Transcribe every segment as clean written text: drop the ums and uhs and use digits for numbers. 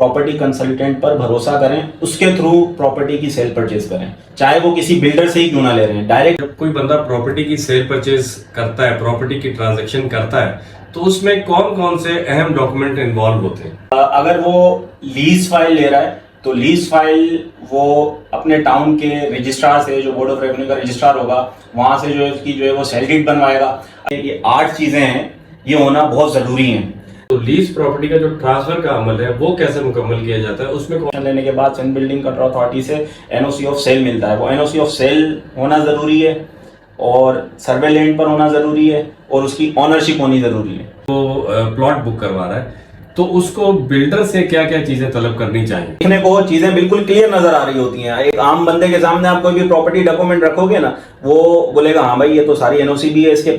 Property consultant पर भरोसा करें, उसके थ्रू प्रॉपर्टी की सेल परचेज करें, चाहे वो किसी बिल्डर से ही क्यों ना ले रहे हैं। डायरेक्ट जब कोई बंदा प्रॉपर्टी की सेल परचेज करता है, प्रॉपर्टी की ट्रांजैक्शन करता है, तो उसमें कौन कौन से अहम डॉक्यूमेंट इन्वॉल्व होते हैं? अगर वो लीज फाइल ले रहा है तो लीज फाइल वो अपने टाउन के रजिस्ट्रार से, जो बोर्ड ऑफ रेवेन्यू का रजिस्ट्रार होगा, वहां से जो है उसकी जो है वो सेल डीड बनवाएगा। ये 8 चीजें हैं, ये होना बहुत जरूरी है। तो लीज प्रॉपर्टी का जो ट्रांसफर का अमल है वो कैसे मुकम्मल किया जाता है? उसमें लेने के बाद चंद बिल्डिंग कंट्रोल अथॉरिटी से एनओसी ऑफ सेल मिलता है। वो एनओसी ऑफ सेल होना जरूरी है और सर्वे लैंड पर होना जरूरी है और उसकी ऑनरशिप होनी जरूरी है। तो प्लॉट बुक करवा रहा है तो उसको बिल्डर से क्या क्या चीजें तलब करनी चाहिए? देखने को चीजें बिल्कुल क्लियर नजर आ रही होती हैं। एक आम बंदे के सामने आप कोई भी प्रॉपर्टी डॉक्यूमेंट रखोगे ना, वो बोलेगा हाँ भाई ये तो सारी एनओसी भी है इसके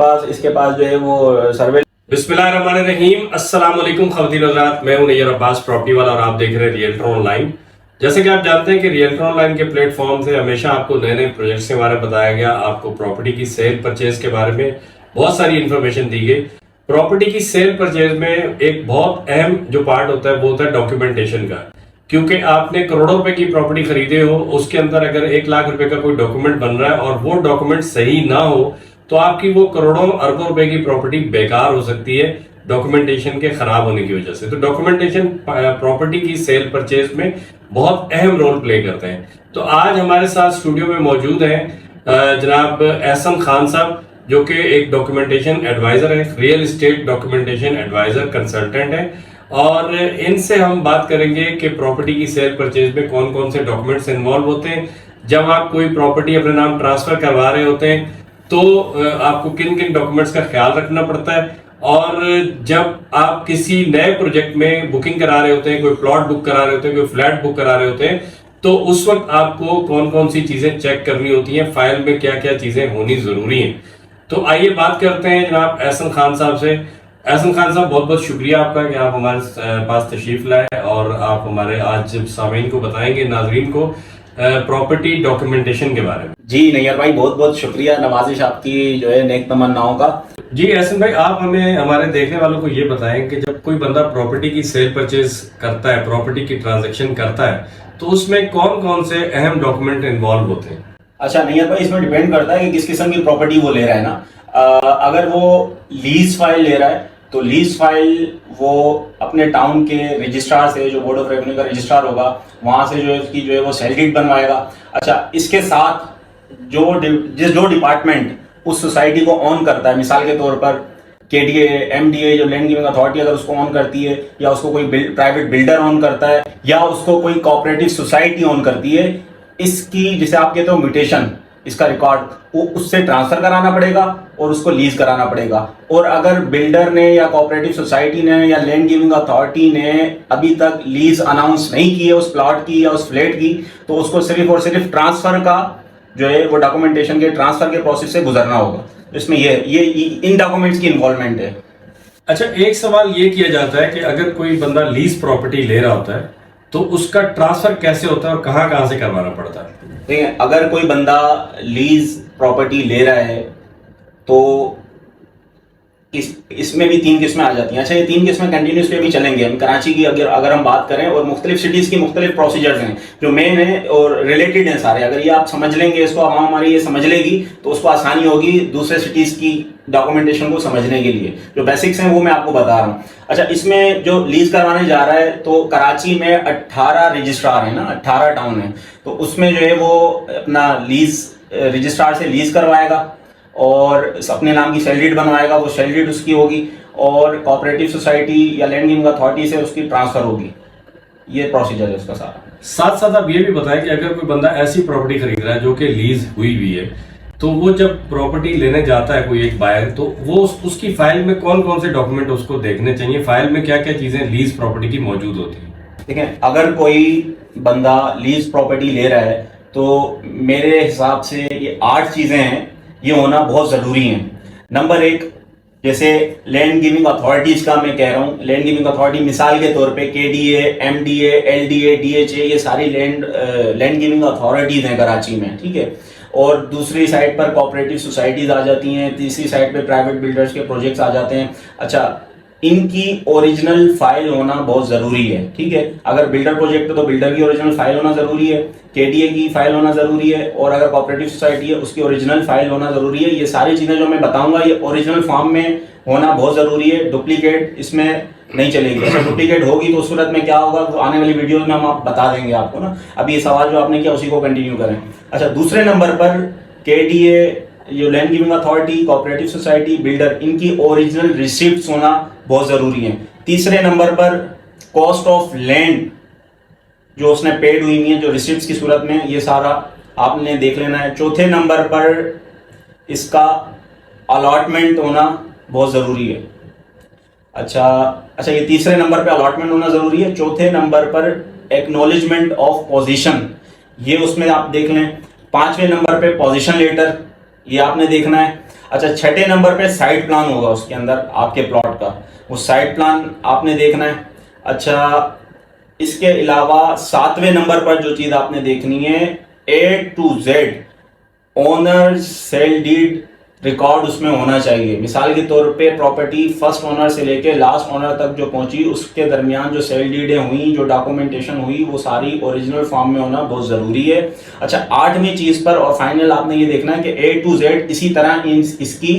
पास जो है वो सर्वे। बिस्मिल्लाहिर्रहमानिर्रहीम, अस्सलाम वालेकुम ख़वातीन और हज़रात, मैं हूं नैयर अब्बास प्रॉपर्टी वाला और आप देख रहे हैं रियल्टर ऑनलाइन। जैसे कि आप जानते हैं कि रियल्टर ऑनलाइन के प्लेटफॉर्म से हमेशा आपको नए नए प्रोजेक्ट्स के बारे में बताया गया, आपको प्रॉपर्टी की सेल परचेज के बारे में बहुत सारी इंफॉर्मेशन दी गई। प्रॉपर्टी की सेल परचेज में एक बहुत अहम जो पार्ट होता है वो होता है डॉक्यूमेंटेशन का, क्योंकि आपने करोड़ों रुपए की प्रॉपर्टी खरीदे हो, उसके अंदर अगर 1 लाख रुपए का कोई डॉक्यूमेंट बन रहा है और वो डॉक्यूमेंट सही ना हो तो आपकी वो करोड़ों अरबों रुपए की प्रॉपर्टी बेकार हो सकती है डॉक्यूमेंटेशन के खराब होने की वजह से। तो डॉक्यूमेंटेशन प्रॉपर्टी की सेल परचेज में बहुत अहम रोल प्ले करते हैं। तो आज हमारे साथ स्टूडियो में मौजूद हैं जनाब एहसन खान साहब, जो कि एक डॉक्यूमेंटेशन एडवाइजर है, real estate documentation advisor consultant है, और इनसे हम बात करेंगे कि प्रॉपर्टी की सेल परचेज में कौन कौन से डॉक्यूमेंट्स इन्वॉल्व होते हैं। जब आप कोई प्रॉपर्टी अपने नाम ट्रांसफर करवा रहे होते हैं तो आपको किन किन डॉक्यूमेंट्स का ख्याल रखना पड़ता है, और जब आप किसी नए प्रोजेक्ट में बुकिंग करा रहे होते हैं, कोई प्लॉट बुक करा रहे होते हैं, कोई फ्लैट बुक करा रहे होते हैं, तो उस वक्त आपको कौन कौन सी चीजें चेक करनी होती हैं, फाइल में क्या क्या चीजें होनी जरूरी हैं। तो आइए बात करते हैं जनाब एहसन खान साहब से। एहसन खान साहब, बहुत बहुत शुक्रिया आपका कि आप हमारे पास तशरीफ लाए और आप हमारे आज सामीन को बताएंगे, नाजरीन को, प्रॉपर्टी डॉक्यूमेंटेशन के बारे में। जी नैयर भाई, बहुत बहुत शुक्रिया, नवाजिश आपकी जो है नेक तमन्नाओं का। जी एहसन भाई, आप हमें हमारे देखने वालों को ये बताएं कि जब कोई बंदा प्रॉपर्टी की सेल परचेज करता है, प्रॉपर्टी की ट्रांजैक्शन करता है, तो उसमें कौन कौन से अहम डॉक्यूमेंट इन्वॉल्व होते हैं? अच्छा नैयर भाई, इसमें डिपेंड करता है कि किस किस्म की प्रॉपर्टी वो ले रहा है ना। अगर वो लीज फाइल ले रहा है तो लीज फाइल वो अपने टाउन के रजिस्ट्रार से, जो बोर्ड ऑफ रेवेन्यू का रजिस्ट्रार होगा, वहां से जो है उसकी जो है वो सेल डीड बनवाएगा। अच्छा, इसके साथ जो डिपार्टमेंट उस सोसाइटी को ऑन करता है, मिसाल के तौर पर केडीए, एमडीए, जो लैंड गिविंग अथॉरिटी अगर उसको ऑन करती है, या उसको कोई प्राइवेट बिल्डर ऑन करता है, या उसको कोई कोऑपरेटिव सोसाइटी ऑन करती है, इसकी जिसे आप कहते हो म्यूटेशन, इसका रिकॉर्ड वो उससे ट्रांसफर कराना पड़ेगा और उसको लीज कराना पड़ेगा। और अगर बिल्डर ने या कोऑपरेटिव सोसाइटी ने या लैंड गिविंग अथॉरिटी ने अभी तक लीज अनाउंस नहीं की है उस प्लॉट की या उस फ्लैट की, तो उसको सिर्फ और सिर्फ ट्रांसफर का जो है वो डॉक्यूमेंटेशन के ट्रांसफर के प्रोसेस से गुजरना होगा। इसमें ये इन डॉक्यूमेंट्स की इन्वॉल्वमेंट है। अच्छा, एक सवाल ये किया जाता है कि अगर कोई बंदा लीज प्रॉपर्टी ले रहा होता है तो उसका ट्रांसफर कैसे होता है और कहां कहां से करवाना पड़ता है? देखिए, अगर कोई बंदा लीज प्रॉपर्टी ले रहा है तो इसमें भी 3 किस्में आ जाती हैं। अच्छा, ये 3 किस्में कंटिन्यूस पे भी चलेंगे। हम कराची की अगर हम बात करें, और मुख्तलिफ सिटीज की मुख्तलिफ प्रोसीजर्स हैं जो मेन है और रिलेटेड हैं सारे। अगर ये आप समझ लेंगे, इसको आवाम हमारी ये समझ लेगी, तो उसको आसानी होगी दूसरे सिटीज की डॉक्यूमेंटेशन को समझने के लिए। जो बेसिक्स हैं वो मैं आपको बता रहा हूँ। अच्छा, इसमें जो लीज करवाने जा रहा है, तो कराची में 18 रजिस्ट्रार है ना, 18 टाउन है, तो उसमें जो है वो अपना लीज रजिस्ट्रार से लीज करवाएगा और अपने नाम की सेल डीड बनवाएगा। वो सेल डीड उसकी होगी और कोऑपरेटिव सोसाइटी या लैंड गिविंग अथॉरिटी से उसकी ट्रांसफर होगी। ये प्रोसीजर है उसका सारा। साथ साथ आप ये भी बताएं कि अगर कोई बंदा ऐसी प्रॉपर्टी खरीद रहा है जो कि लीज हुई हुई है, तो वो जब प्रॉपर्टी लेने जाता है कोई एक बायर, तो वो उसकी फाइल में कौन कौन से डॉक्यूमेंट उसको देखने चाहिए, फाइल में क्या क्या चीजें लीज प्रॉपर्टी की मौजूद होती है? देखिए, अगर कोई बंदा लीज प्रॉपर्टी ले रहा है तो मेरे हिसाब से ये 8 चीजें हैं, ये होना बहुत जरूरी है। नंबर 1, जैसे लैंड गिविंग अथॉरिटीज का मैं कह रहा हूँ, लैंड गिविंग अथॉरिटी मिसाल के तौर पे केडीए, एमडीए, एलडीए, डीएचए, ये सारी लैंड गिविंग अथॉरिटीज हैं कराची में, ठीक है। और दूसरी साइड पर कोऑपरेटिव सोसाइटीज आ जाती हैं, तीसरी साइड पे प्राइवेट बिल्डर्स के प्रोजेक्ट्स आ जाते हैं। अच्छा, इनकी ओरिजिनल फाइल होना बहुत जरूरी है। ठीक है, अगर बिल्डर प्रोजेक्ट है तो बिल्डर की ओरिजिनल फाइल होना जरूरी है, केडीए की फाइल होना जरूरी है, और अगर कोऑपरेटिव सोसाइटी है उसकी ओरिजिनल फाइल होना जरूरी है। ये सारी चीजें जो मैं बताऊंगा ये ओरिजिनल फॉर्म में होना बहुत जरूरी है, डुप्लीकेट इसमें नहीं चलेगी। अगर डुप्लीकेट होगी तो उस सूरत में क्या होगा तो आने वाली वीडियो में हम आप बता देंगे आपको ना। अब ये सवाल जो आपने किया उसी को कंटिन्यू करें। अच्छा, दूसरे नंबर पर केडीए, जो land giving authority, cooperative society, builder, इनकी ओरिजिनल रिसिप्ट्स होना बहुत जरूरी है। तीसरे नंबर पर कॉस्ट ऑफ लैंड जो उसने पेड हुई है, जो रिसिप्ट्स की सूरत में, ये सारा आपने देख लेना है। चौथे नंबर पर इसका अलॉटमेंट होना बहुत जरूरी है। अच्छा, ये तीसरे नंबर पे अलॉटमेंट होना जरूरी है। चौथे नंबर पर एक्नॉलेजमेंट ऑफ पोजीशन, ये उसमें आप देख लें। पांचवें नंबर पे पोजीशन लेटर, ये आपने देखना है। अच्छा, छठे नंबर पे साइट प्लान होगा उसके अंदर आपके प्लॉट का, वो साइट प्लान आपने देखना है। अच्छा, इसके अलावा सातवें नंबर पर जो चीज आपने देखनी है, A to Z owner sale deed record उसमें होना चाहिए। मिसाल के तौर पे प्रॉपर्टी फर्स्ट ओनर से लेके लास्ट ओनर तक जो पहुंची उसके दरमियान जो सेल डीडें हुई, जो डॉक्यूमेंटेशन हुई, वो सारी ओरिजिनल फॉर्म में होना बहुत जरूरी है। अच्छा, आठवीं चीज पर और फाइनल आपने ये देखना है कि A to Z इसी तरह इसकी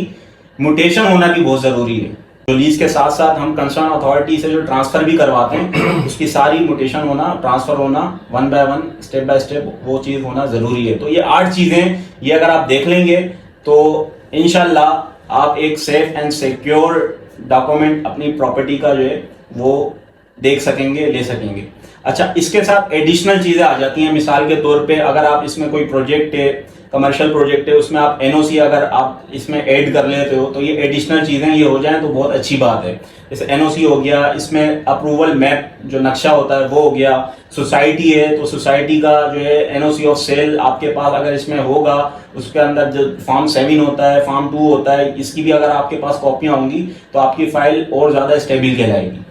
म्यूटेशन होना भी बहुत जरूरी है। जो लीज के साथ साथ हम कंसर्न अथॉरिटी से जो ट्रांसफर भी करवाते हैं उसकी सारी म्यूटेशन होना, ट्रांसफर होना, one by one, step by step, वो चीज होना जरूरी है। तो ये 8 चीजें, ये अगर आप देख लेंगे तो इंशाल्लाह आप एक सेफ एंड सिक्योर डॉक्यूमेंट अपनी प्रॉपर्टी का जो है वो देख सकेंगे, ले सकेंगे। अच्छा, इसके साथ एडिशनल चीजें आ जाती हैं। मिसाल के तौर पे अगर आप इसमें कोई प्रोजेक्ट है, कमर्शियल प्रोजेक्ट है, उसमें आप एनओसी अगर आप इसमें ऐड कर लेते हो तो ये एडिशनल चीजें ये हो जाएं तो बहुत अच्छी बात है। जैसे एनओसी हो गया, इसमें अप्रूवल मैप जो नक्शा होता है वो हो गया। सोसाइटी है तो सोसाइटी का जो है एनओसी ऑफ सेल आपके पास अगर इसमें होगा, उसके अंदर जो फॉर्म 7 होता है, फॉर्म 2 होता है, इसकी भी अगर आपके पास कॉपियां होंगी तो आपकी फाइल और ज्यादा स्टेबल कहलाएगी।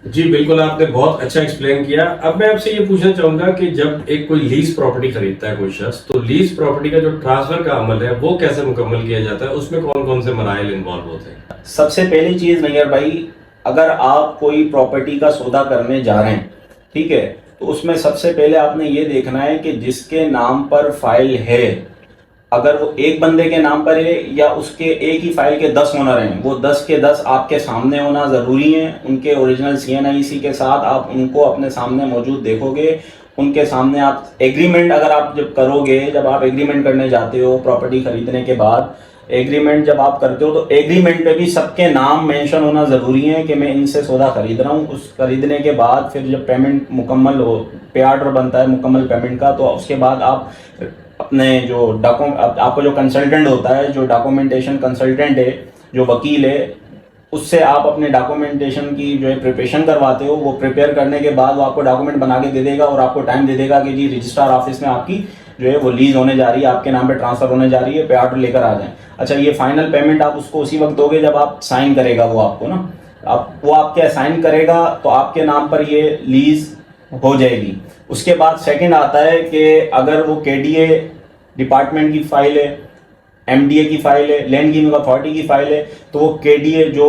जी बिल्कुल, आपने बहुत अच्छा एक्सप्लेन किया। अब मैं आपसे ये पूछना चाहूंगा कि जब एक कोई लीज प्रॉपर्टी खरीदता है कोई शख्स, तो लीज प्रॉपर्टी का जो ट्रांसफर का अमल है वो कैसे मुकम्मल किया जाता है, उसमें कौन कौन से मराइल इन्वॉल्व होते हैं? सबसे पहली चीज नैयर भाई, अगर आप कोई प्रॉपर्टी का सौदा करने जा रहे हैं, ठीक है, तो उसमें सबसे पहले आपने ये देखना है कि जिसके नाम पर फाइल है, अगर वो एक बंदे के नाम पर है या उसके एक ही फाइल के 10 ओनर हैं, वो 10 के 10 आपके सामने होना जरूरी है। उनके ओरिजिनल CNIC के साथ आप उनको अपने सामने मौजूद देखोगे, उनके सामने आप एग्रीमेंट अगर आप जब करोगे, जब आप एग्रीमेंट करने जाते हो प्रॉपर्टी खरीदने के बाद, एग्रीमेंट जब आप करते हो तो एग्रीमेंट पे भी सबके नाम मेंशन होना जरूरी है कि मैं इनसे सौदा खरीद रहा हूँ। उस खरीदने के बाद फिर जब पेमेंट मुकम्मल हो, पे ऑर्डर बनता है मुकम्मल पेमेंट का, तो उसके बाद आप अपने जो आपको जो कंसल्टेंट होता है, जो डॉक्यूमेंटेशन कंसल्टेंट है, जो वकील है, उससे आप अपने डॉक्यूमेंटेशन की जो है प्रिपरेशन करवाते हो। वो प्रिपेयर करने के बाद वो आपको डॉक्यूमेंट बना के दे देगा और आपको टाइम दे देगा कि जी रजिस्ट्रार ऑफिस में आपकी जो है वो लीज होने जा रही है, आपके नाम पे ट्रांसफर होने जा रही है, पे ऑर्डर लेकर आ जाएं। अच्छा, ये फाइनल पेमेंट आप उसको उसी वक्त दोगे जब आप साइन करेगा वो आपको ना, आप वो आपके साइन करेगा तो आपके नाम पर ये लीज हो जाएगी। उसके बाद सेकंड आता है कि अगर वो केडीए डिपार्टमेंट की फाइल है, MDA की फाइल है, लैंड गिविंग अथॉरिटी की फाइल है, तो वो केडीए जो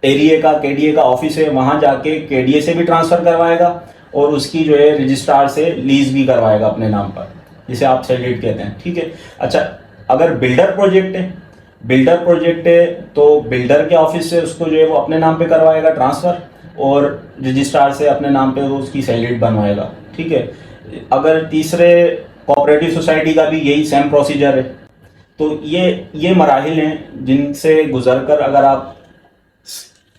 एरिया का केडीए का ऑफिस है वहां जाके केडीए से भी ट्रांसफर करवाएगा और उसकी जो है रजिस्ट्रार से लीज भी करवाएगा अपने नाम पर, जिसे आप सेल डीड कहते हैं। ठीक है। अच्छा, अगर बिल्डर प्रोजेक्ट है तो बिल्डर के ऑफिस से उसको जो है वो अपने नाम पे करवाएगा ट्रांसफर और रजिस्ट्रार से अपने नाम पे वो उसकी सेल डीड बनवाएगा। ठीक है। अगर तीसरे कोऑपरेटिव सोसाइटी का भी यही सेम प्रोसीजर है। तो ये मराहिल हैं जिनसे गुजरकर अगर आप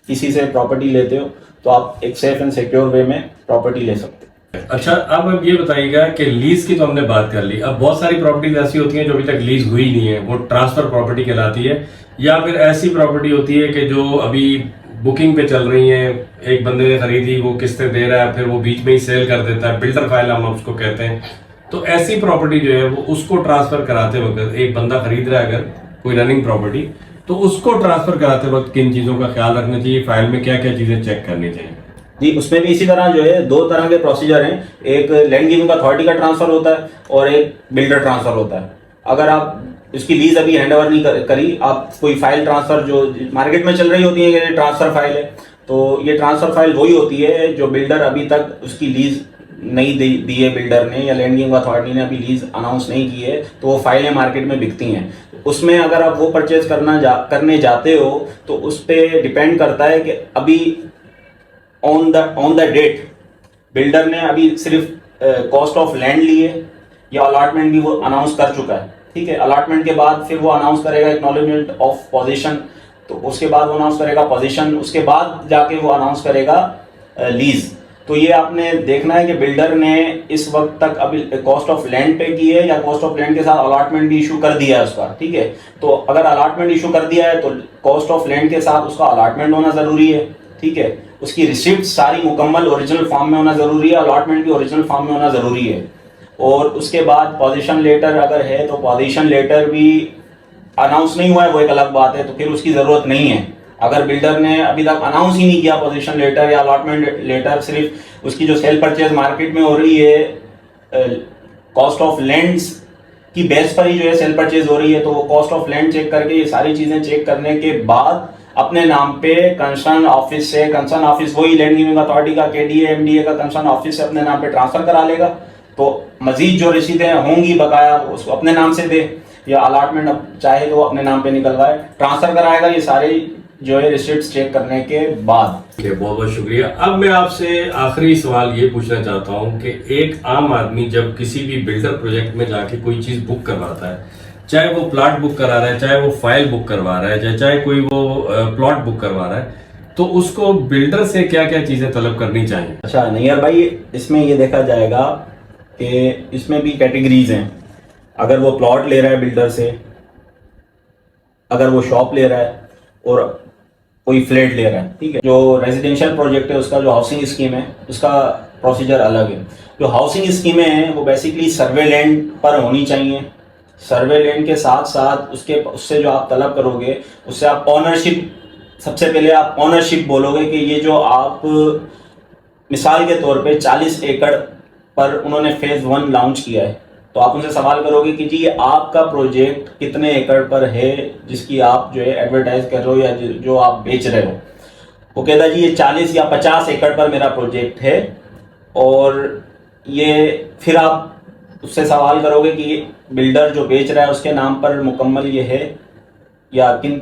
किसी से प्रॉपर्टी लेते हो तो आप एक सेफ एंड सिक्योर वे में प्रॉपर्टी ले सकते हो। अच्छा, अब ये बताइएगा कि लीज की तो हमने बात कर ली, अब बहुत सारी प्रॉपर्टीज ऐसी होती हैं जो अभी तक लीज हुई नहीं है, वो ट्रांसफर प्रॉपर्टी कहलाती है, या फिर ऐसी प्रॉपर्टी होती है कि जो अभी बुकिंग पे चल रही है, एक बंदे ने खरीदी, वो किस्तें दे रहा है, फिर वो बीच में ही सेल कर देता है, बिल्डर फाइल हम उसको कहते हैं। तो ऐसी प्रॉपर्टी जो है वो उसको ट्रांसफर कराते वक्त, एक बंदा खरीद रहा है अगर कोई रनिंग प्रॉपर्टी, तो उसको ट्रांसफर कराते वक्त किन चीजों का ख्याल रखना चाहिए, फाइल में क्या क्या चीजें चेक करनी चाहिए? जी, उसमें भी इसी तरह जो है 2 तरह के प्रोसीजर हैं। एक लैंड गिविंग अथॉरिटी का ट्रांसफर होता है और एक बिल्डर ट्रांसफर होता है। अगर आप उसकी लीज अभी हैंड ओवर नहीं करी, आप कोई फाइल ट्रांसफर जो मार्केट में चल रही होती है, ये ट्रांसफर फाइल है, तो ये ट्रांसफर फाइल वही होती है जो बिल्डर अभी तक उसकी लीज नहीं दी है, बिल्डर ने या लैंडिंग अथॉरिटी ने अभी लीज अनाउंस नहीं की है, तो वो फाइलें मार्केट में बिकती हैं। उसमें अगर आप वो परचेज करने जाते हो तो उस पर डिपेंड करता है कि अभी ऑन द डेट बिल्डर ने अभी सिर्फ कॉस्ट ऑफ लैंड ली है या अलॉटमेंट भी वो अनाउंस कर चुका है, ठीक है। अलॉटमेंट के बाद फिर वो अनाउंस करेगा एक्नॉलेजमेंट ऑफ पोजीशन, तो उसके बाद वो अनाउंस करेगा पोजीशन, उसके बाद जाके वो अनाउंस करेगा लीज। तो ये आपने देखना है कि बिल्डर ने इस वक्त तक अभी कॉस्ट ऑफ लैंड पे की है या कॉस्ट ऑफ लैंड के साथ अलॉटमेंट भी इशू कर दिया है उसका, ठीक है। तो अगर अलॉटमेंट इशू कर दिया है तो कॉस्ट ऑफ लैंड के साथ उसका अलॉटमेंट होना जरूरी है, ठीक है। उसकी रिसिप्ट सारी मुकम्मल ओरिजिनल फॉर्म में होना जरूरी है, अलॉटमेंट भी ओरिजिनल फॉर्म में होना जरूरी है। और उसके बाद पोजीशन लेटर अगर है तो पोजीशन लेटर भी अनाउंस नहीं हुआ है, वो एक अलग बात है, तो फिर उसकी जरूरत नहीं है। अगर बिल्डर ने अभी तक अनाउंस ही नहीं किया पोजीशन लेटर या अलॉटमेंट लेटर, सिर्फ उसकी जो सेल परचेज मार्केट में हो रही है कॉस्ट ऑफ लैंड्स की बेस पर ही जो है सेल परचेज हो रही है, तो वो कॉस्ट ऑफ लैंड चेक करके ये सारी चीजें चेक करने के बाद अपने नाम पे कंसर्न ऑफिस से, कंसर्न ऑफिस वही लैंड गिविंग अथॉरिटी का केडीए एमडीए का कंसर्न ऑफिस से अपने नाम पे ट्रांसफर करा लेगा। तो मजीद जो रसीदें होंगी बकाया उसको अपने नाम से दे, या अलॉटमेंट चाहे तो अपने नाम पे निकलवाए, ट्रांसफर कराएगा, ये सारे जो है रिसिप्ट्स चेक करने के बाद। बहुत बहुत शुक्रिया। अब मैं आपसे आखिरी सवाल ये पूछना चाहता हूँ कि एक आम आदमी जब किसी भी बिल्डर प्रोजेक्ट में जाके कोई चीज बुक करवाता है, चाहे वो प्लॉट बुक करा रहा है, चाहे वो फाइल बुक करवा रहा है, चाहे कोई वो प्लॉट बुक करवा रहा है, तो उसको बिल्डर से क्या क्या चीजें तलब करनी चाहिए? अच्छा नैयर भाई, इसमें ये देखा जाएगा कि इसमें भी कैटेगरीज हैं। अगर वो प्लॉट ले रहा है बिल्डर से, अगर वो शॉप ले रहा है और कोई फ्लैट ले रहा है, ठीक है। जो रेजिडेंशियल प्रोजेक्ट है उसका जो हाउसिंग स्कीम है उसका प्रोसीजर अलग है। जो हाउसिंग स्कीमें हैं वो बेसिकली सर्वे लैंड पर होनी चाहिए। सर्वे लैंड के साथ साथ उससे जो आप तलब करोगे उससे आप ऑनरशिप, सबसे पहले आप ऑनरशिप बोलोगे कि ये जो आप मिसाल के तौर पे 40 एकड़ पर उन्होंने फेज 1 लॉन्च किया है, तो आप उनसे सवाल करोगे कि जी ये आपका प्रोजेक्ट कितने एकड़ पर है जिसकी आप जो है एडवर्टाइज कर रहे हो या जो आप बेच रहे हो। वो कहता है जी ये 40 या 50 एकड़ पर मेरा प्रोजेक्ट है, और ये फिर आप उससे सवाल करोगे कि ये बिल्डर जो बेच रहा है उसके नाम पर मुकम्मल ये है या किन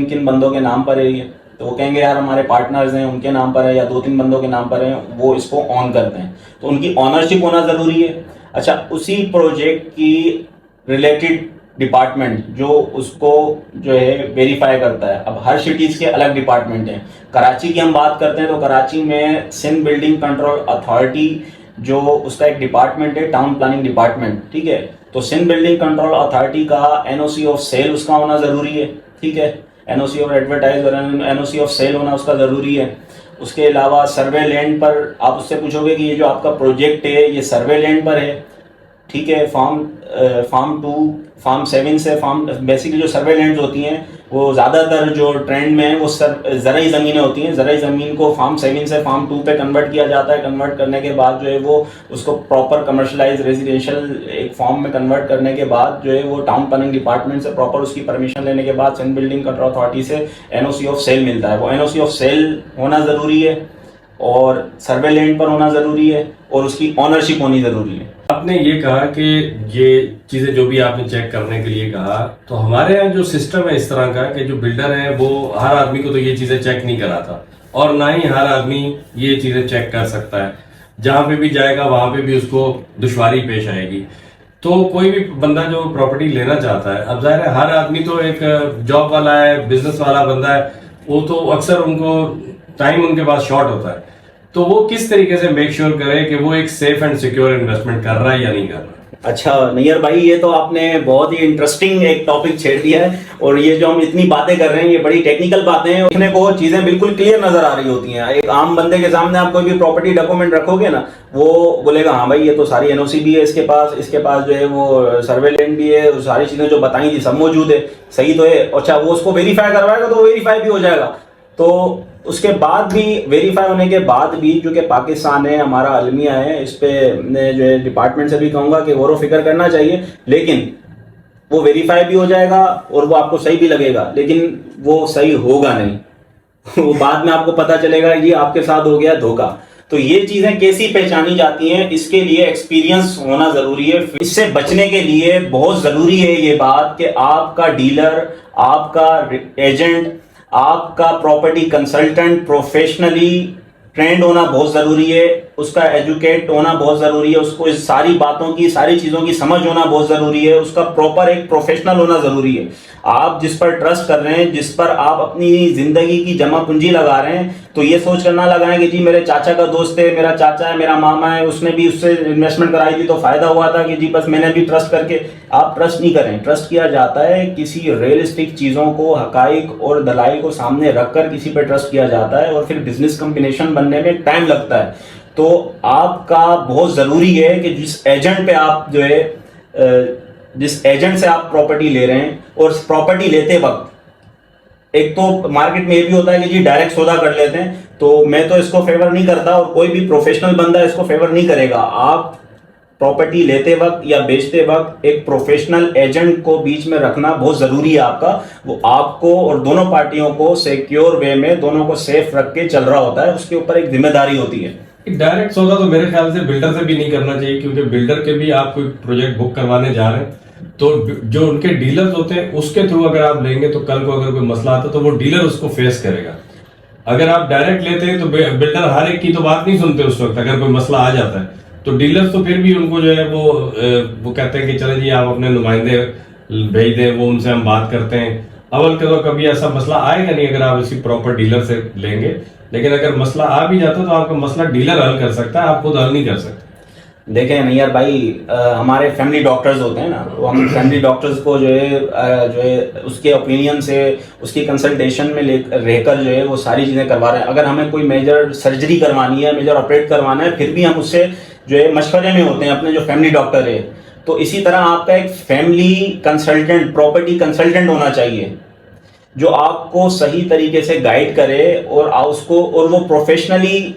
किन बंदों के नाम पर है ये। तो वो कहेंगे यार हमारे पार्टनर्स हैं उनके नाम पर है या 2-3 बंदों के नाम पर है, वो इसको ऑन करते हैं, तो उनकी ऑनरशिप होना ज़रूरी है। अच्छा, उसी प्रोजेक्ट की रिलेटेड डिपार्टमेंट जो उसको जो है वेरीफाई करता है। अब हर सिटीज़ के अलग डिपार्टमेंट हैं। कराची की हम बात करते हैं तो कराची में सिंध बिल्डिंग कंट्रोल अथॉरिटी जो उसका एक डिपार्टमेंट है, टाउन प्लानिंग डिपार्टमेंट, ठीक है। तो सिंध बिल्डिंग कंट्रोल अथॉरिटी का एनओसी ऑफ सेल उसका होना ज़रूरी है, ठीक है। एनओसी ऑफ एडवर्टाइज और एनओसी ऑफ सेल होना उसका ज़रूरी है। उसके अलावा सर्वे लैंड पर आप उससे पूछोगे कि ये जो आपका प्रोजेक्ट है ये सर्वे लैंड पर है, ठीक है। फार्म 2, फार्म 7 से फार्म, बेसिकली जो सर्वे लैंड्स होती हैं वो ज़्यादातर जो ट्रेंड में है वो ज़राई ज़मीनें होती हैं। ज़राई ज़मीन को फार्म 7 से फार्म 2 पे कन्वर्ट किया जाता है। कन्वर्ट करने के बाद जो है वो उसको प्रॉपर कमर्शलाइज रेजिडेंशियल एक फॉर्म में कन्वर्ट करने के बाद जो है वो टाउन प्लानिंग डिपार्टमेंट से प्रॉपर उसकी परमिशन लेने के बाद सिंध बिल्डिंग कंट्रोल अथॉरिटी से एनओसी ऑफ सेल मिलता है। वो एनओसी ऑफ सेल होना ज़रूरी है और सर्वे लैंड पर होना ज़रूरी है और उसकी ऑनरशिप होनी ज़रूरी है। आपने ये कहा कि ये चीजें जो भी आपने चेक करने के लिए कहा, तो हमारे यहाँ जो सिस्टम है इस तरह का कि जो बिल्डर है वो हर आदमी को तो ये चीजें चेक नहीं कराता और ना ही हर आदमी ये चीजें चेक कर सकता है। जहां पे भी जाएगा वहां पे भी उसको दुश्वारी पेश आएगी। तो कोई भी बंदा जो प्रॉपर्टी लेना चाहता है, अब जाहिर है हर आदमी तो एक जॉब वाला है, बिजनेस वाला बंदा है, वो तो अक्सर उनको टाइम उनके पास शॉर्ट होता है, तो वो किस तरीके से मेक श्योर करे कि वो एक सेफ एंड सिक्योर इन्वेस्टमेंट कर रहा है या नहीं कर रहा है? अच्छा नैयर भाई, ये तो आपने बहुत ही इंटरेस्टिंग एक टॉपिक छेड़ दिया है। और ये जो हम इतनी बातें कर रहे हैं ये बड़ी टेक्निकल बातें हैं, देखने को चीजें बिल्कुल क्लियर नजर आ रही होती हैं। एक आम बंदे के सामने आप कोई भी प्रॉपर्टी डॉक्यूमेंट रखोगे ना, वो बोलेगा हाँ भाई ये तो सारी एनओसी भी है इसके पास जो है वो सर्वे लैंड भी है, वो सारी चीजें जो बताई थी सब मौजूद है, सही तो है। अच्छा, वो उसको वेरीफाई करवाएगा तो वेरीफाई भी हो जाएगा। तो उसके बाद भी वेरीफाई होने के बाद भी, क्योंकि पाकिस्तान है, हमारा अलमिया है, इस पे जो है डिपार्टमेंट से भी कहूँगा कि गौर व फिक्र करना चाहिए। लेकिन वो वेरीफाई भी हो जाएगा और वो आपको सही भी लगेगा, लेकिन वो सही होगा नहीं। वो बाद में आपको पता चलेगा ये आपके साथ हो गया धोखा। तो ये चीजें कैसी पहचानी जाती हैं, इसके लिए एक्सपीरियंस होना जरूरी है। इससे बचने के लिए बहुत जरूरी है ये बात कि आपका डीलर, आपका एजेंट, आपका प्रॉपर्टी कंसल्टेंट प्रोफेशनली ट्रेंड होना बहुत जरूरी है, उसका एजुकेट होना बहुत जरूरी है, उसको इस सारी बातों की, सारी चीजों की समझ होना बहुत जरूरी है, उसका प्रॉपर एक प्रोफेशनल होना जरूरी है। आप जिस पर ट्रस्ट कर रहे हैं, जिस पर आप अपनी जिंदगी की जमा पूंजी लगा रहे हैं, तो ये सोच कर ना लगाएं कि जी मेरे चाचा का दोस्त है, मेरा चाचा है, मेरा मामा है, उसने भी उससे इन्वेस्टमेंट कराई थी तो फायदा हुआ था, कि जी बस मैंने भी ट्रस्ट करके। आप ट्रस्ट नहीं करें। ट्रस्ट किया जाता है किसी रियलिस्टिक चीजों को, हकाइक और दलाइल को सामने रखकर किसी पर ट्रस्ट किया जाता है, और फिर बिजनेस कॉम्बिनेशन बनने में टाइम लगता है। तो आपका बहुत जरूरी है कि जिस एजेंट पे आप जो है, जिस एजेंट से आप प्रॉपर्टी ले रहे हैं, और प्रॉपर्टी लेते वक्त एक तो मार्केट में ये भी होता है कि जी डायरेक्ट सौदा कर लेते हैं, तो मैं तो इसको फेवर नहीं करता, और कोई भी प्रोफेशनल बंदा इसको फेवर नहीं करेगा। आप प्रॉपर्टी लेते वक्त या बेचते वक्त एक प्रोफेशनल एजेंट को बीच में रखना बहुत जरूरी है आपका। वो आपको और दोनों पार्टियों को सिक्योर वे में, दोनों को सेफ रख के चल रहा होता है, उसके ऊपर एक जिम्मेदारी होती है। डायरेक्ट सौदा तो मेरे ख्याल से बिल्डर से भी नहीं करना चाहिए, क्योंकि बिल्डर के भी आप कोई प्रोजेक्ट बुक करवाने जा रहे हैं तो जो उनके डीलर्स होते हैं उसके थ्रू अगर आप लेंगे तो कल को अगर कोई मसला आता है तो वो डीलर उसको फेस करेगा। अगर आप डायरेक्ट लेते हैं तो बिल्डर हर एक की तो बात नहीं सुनते उस वक्त, अगर कोई मसला आ जाता है तो डीलर्स तो फिर भी उनको जो है वो कहते हैं कि चले जी आप अपने नुमाइंदे भेज दें, वो उनसे हम बात करते हैं। अवल के तो कभी ऐसा मसला आएगा नहीं अगर आप इसी प्रॉपर डीलर से लेंगे, लेकिन अगर मसला आ भी जाता तो आपका मसला डीलर हल कर सकता है, आप खुद हल नहीं कर सकते। देखें नैयर भाई, हमारे फैमिली डॉक्टर्स होते हैं ना, तो हम फैमिली डॉक्टर्स को जो है उसके ओपिनियन से, उसकी कंसल्टेशन में रहकर जो है वो सारी चीज़ें करवा रहे हैं। अगर हमें कोई मेजर सर्जरी करवानी है, मेजर ऑपरेट करवाना है, फिर भी हम उससे जो है मशवरे में होते हैं अपने जो फैमिली डॉक्टर है। तो इसी तरह आपका एक फैमिली कंसल्टेंट, प्रॉपर्टी कंसल्टेंट होना चाहिए, जो आपको सही तरीके से गाइड करे और उसको, और वो प्रोफेशनली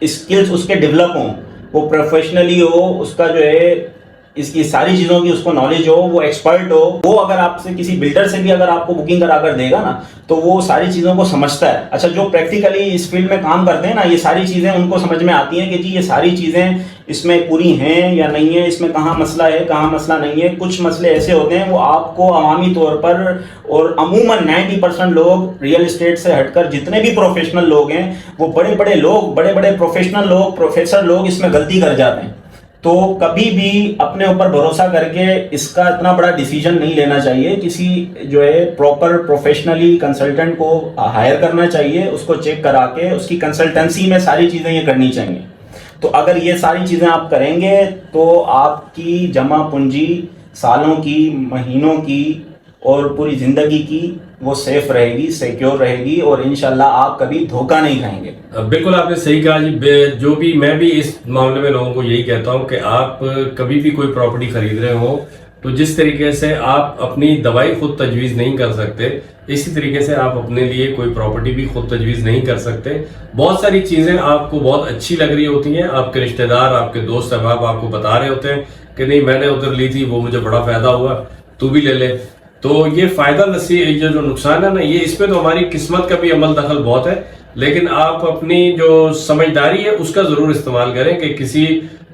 स्किल्स उसके डेवलप हों, वो प्रोफेशनली हो, उसका जो है इसकी सारी चीज़ों की उसको नॉलेज हो, वो एक्सपर्ट हो। वो अगर आपसे किसी बिल्डर से भी अगर आपको बुकिंग करा कर देगा ना, तो वो सारी चीज़ों को समझता है। अच्छा, जो प्रैक्टिकली इस फील्ड में काम करते हैं ना, ये सारी चीज़ें उनको समझ में आती हैं कि जी ये सारी चीज़ें इसमें पूरी हैं या नहीं है, इसमें कहाँ मसला है, कहाँ मसला नहीं है। कुछ मसले ऐसे होते हैं वो आपको अवामी तौर पर, और अमूमन 90% लोग रियल एस्टेट से हटकर जितने भी प्रोफेशनल लोग हैं, वो बड़े बड़े लोग, बड़े बड़े प्रोफेशनल लोग, प्रोफेसर लोग इसमें गलती कर जाते हैं। तो कभी भी अपने ऊपर भरोसा करके इसका इतना बड़ा डिसीजन नहीं लेना चाहिए। किसी जो है प्रॉपर प्रोफेशनली कंसल्टेंट को हायर करना चाहिए, उसको चेक करा के उसकी कंसल्टेंसी में सारी चीज़ें ये करनी चाहिए। तो अगर ये सारी चीज़ें आप करेंगे तो आपकी जमा पूंजी सालों की, महीनों की और पूरी ज़िंदगी की वो सेफ रहेगी, सिक्योर रहेगी, और इंशाल्लाह आप कभी धोखा नहीं खाएंगे। बिल्कुल आपने सही कहा जी। जो भी मैं भी इस मामले में लोगों को यही कहता हूं कि आप कभी भी कोई प्रॉपर्टी खरीद रहे हो तो जिस तरीके से आप अपनी दवाई खुद तजवीज़ नहीं कर सकते, इसी तरीके से आप अपने लिए कोई प्रॉपर्टी भी खुद तजवीज़ नहीं कर सकते। बहुत सारी चीज़ें आपको बहुत अच्छी लग रही होती हैं, आपके रिश्तेदार, आपके दोस्त अहबाब आपको बता रहे होते हैं कि नहीं मैंने उधर ली थी, वो मुझे बड़ा फायदा हुआ, तू भी ले ले। तो ये फायदा नसीब, जो नुकसान है ना, ये इसमें तो हमारी किस्मत का भी अमल दखल बहुत है, लेकिन आप अपनी जो समझदारी है उसका जरूर इस्तेमाल करें कि किसी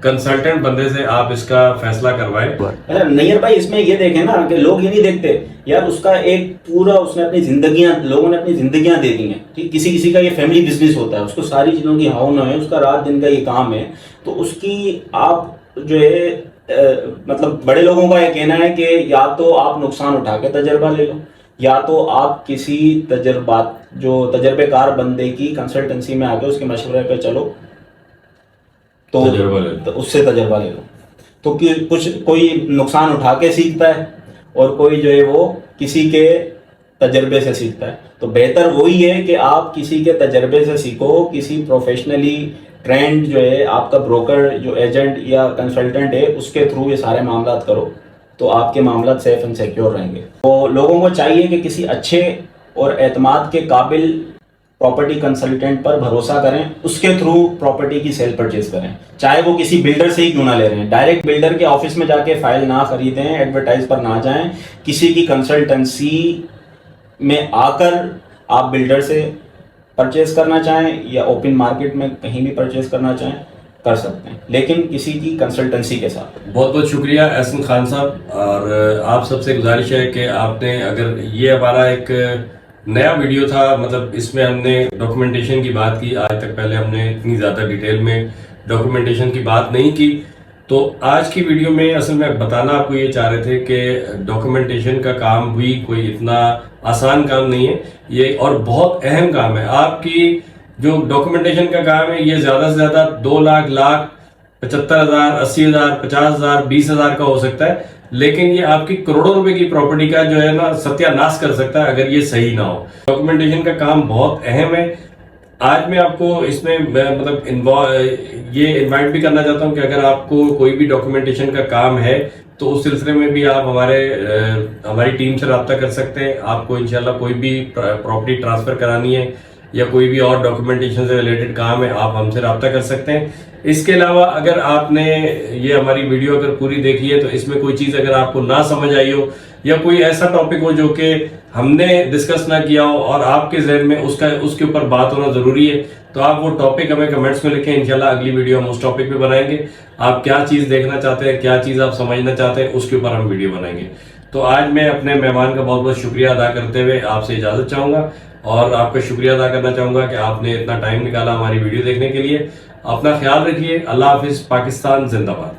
कंसल्टेंट बंदे से आप इसका फैसला करवाएं। नैयर भाई, इसमें ये देखें ना कि लोग ये नहीं देखते यार, उसका एक पूरा, उसने अपनी जिंदगियां, लोगों ने अपनी जिंदगियां दे दी हैं। ठीक, किसी किसी का ये फैमिली बिजनेस होता है, उसको सारी चीजों की हाव न है, उसका रात दिन का ये काम है। तो उसकी आप जो है मतलब बड़े लोगों का ये कहना है कि या तो आप नुकसान उठा के तजर्बा ले लो, या तो आप किसी तजर्बेकार बंदे की कंसल्टेंसी में आके उसके मशवरे पे चलो, तो उससे तजर्बा ले लो। तो कोई नुकसान उठा के सीखता है और कोई जो है वो किसी के तजर्बे से सीखता है। तो बेहतर वही है कि आप किसी के तजर्बे से सीखो, किसी प्रोफेशनली ट्रेंड जो है आपका ब्रोकर, जो एजेंट या कंसल्टेंट है, उसके थ्रू ये सारे मामला करो, तो आपके मामला सेफ एंड सिक्योर रहेंगे। तो लोगों को चाहिए कि किसी अच्छे और एतमाद के काबिल प्रॉपर्टी कंसल्टेंट पर भरोसा करें, उसके थ्रू प्रॉपर्टी की सेल परचेज करें, चाहे वो किसी बिल्डर से ही क्यों ना ले रहे हैं। डायरेक्ट बिल्डर के ऑफिस में जाके फाइल ना खरीदें, एडवर्टाइज पर ना जाएं, किसी की कंसल्टेंसी में आकर आप बिल्डर से परचेज करना चाहें या ओपन मार्केट में कहीं भी परचेज करना चाहें कर सकते हैं, लेकिन किसी की कंसल्टेंसी के साथ। बहुत बहुत शुक्रिया एहसन खान साहब। और आप सबसे गुजारिश है कि आपने, अगर ये हमारा एक नया वीडियो था, मतलब इसमें हमने डॉक्यूमेंटेशन की बात की, आज तक पहले हमने इतनी ज़्यादा डिटेल में डॉक्यूमेंटेशन की बात नहीं की, तो आज की वीडियो में असल में बताना आपको ये चाह रहे थे कि डॉक्यूमेंटेशन का काम भी कोई इतना आसान काम नहीं है, ये और बहुत अहम काम है। आपकी जो डॉक्यूमेंटेशन का काम है ये ज़्यादा से ज़्यादा 2 लाख, 75,000, 80,000, 50,000, 20,000 का हो सकता है, लेकिन ये आपकी करोड़ों रुपए की प्रॉपर्टी का जो है ना सत्यानाश कर सकता है अगर ये सही ना हो। डॉक्यूमेंटेशन का काम बहुत अहम है। आज मैं आपको इसमें मतलब ये इनवाइट भी करना चाहता हूं कि अगर आपको कोई भी डॉक्यूमेंटेशन का काम है तो उस सिलसिले में भी आप हमारी टीम से रब्ता कर सकते हैं। आपको इंशाल्लाह कोई भी प्रॉपर्टी ट्रांसफर करानी है या कोई भी और डॉक्यूमेंटेशन से रिलेटेड काम है, आप हमसे रब्ता कर सकते हैं। इसके अलावा अगर आपने ये हमारी वीडियो अगर पूरी देखी है तो इसमें कोई चीज़ अगर आपको ना समझ आई हो या कोई ऐसा टॉपिक हो जो कि हमने डिस्कस ना किया हो और आपके जहन में उसके ऊपर बात होना जरूरी है, तो आप वो टॉपिक हमें कमेंट्स में लिखें। इंशाल्लाह अगली वीडियो हम उस टॉपिक पे बनाएंगे। आप क्या चीज़ देखना चाहते हैं, क्या चीज़ आप समझना चाहते हैं, उसके ऊपर हम वीडियो बनाएंगे। तो आज मैं अपने मेहमान का बहुत बहुत शुक्रिया अदा करते हुए आपसे इजाज़त चाहूँगा और आपका शुक्रिया अदा करना चाहूँगा कि आपने इतना टाइम निकाला हमारी वीडियो देखने के लिए। अपना ख्याल रखिए। अल्लाह हाफिज़। पाकिस्तान जिंदाबाद।